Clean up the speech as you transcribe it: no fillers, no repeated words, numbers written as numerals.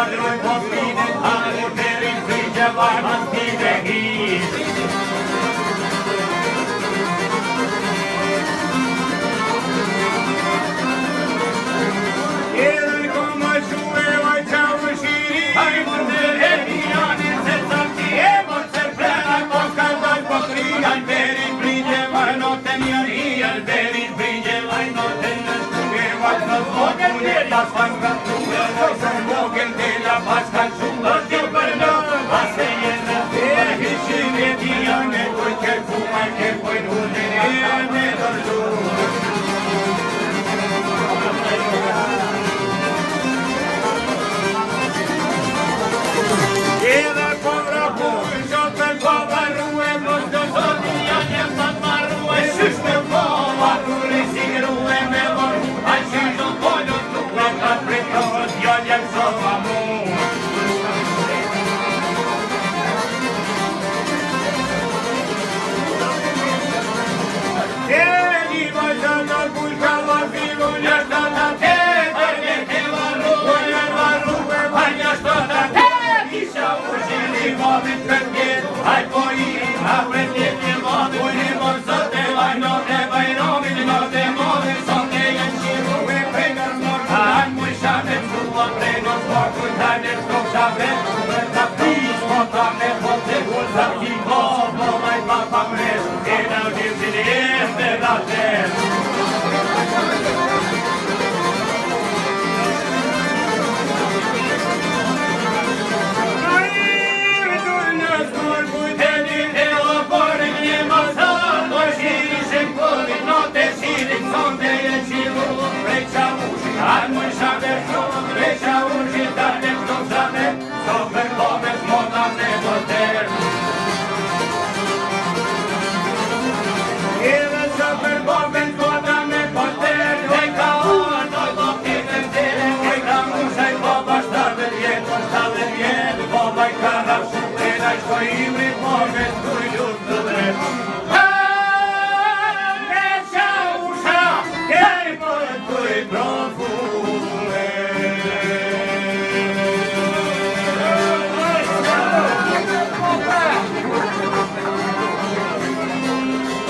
Padroj po fine, haru derin frigje varma stive hit. Edhe koma shuve vaj qavë shiri, hajmo të redi janin se sakti e mor se prena po skaldoj po krijan derin frigje varno te mjarijan derin frigje varno te në shkuge vajno zvogen dhe ta svangan tuve vojsen mogen dhe la paskan shumë të përdo ase jenë e hishin e dijane kuj ke kuman ke pojnë hundin e me dërdu. Edhe kovra kuj shopën po varruë mos do zoti janë jem të marruë shysh me po varruë si gruë me vorru a qysh do polo tukë ka pritovat janë jem sova mu. Eni vajzat al kulka varfilu njështë të te përge ke varruë janë varruë vajnja shtota te kisha ushili vabit përgjet aj po i hapret tjetje vabit ujni mor sote vajno te vajnomin no te modin sote jen qiru e prengar mor an muj shavet shua prengar sport kujtajnë e shkok shavet ta pis po ta me hote gulza ki po maj papa mres e na u gjimësin e dhe da tër. Aj moj shaver shumë, reqa ushi ta ne këto shaver, so për komes mota ne boter. Edhe so për komes mota ne boter, dhe ka oa doj do kime tere, dhe ka mushaj po bashtarve vjet, po baj ka rafshu, e da shko imri po me stuj ljus të dret. Reqa usha, kej po e tuj profu,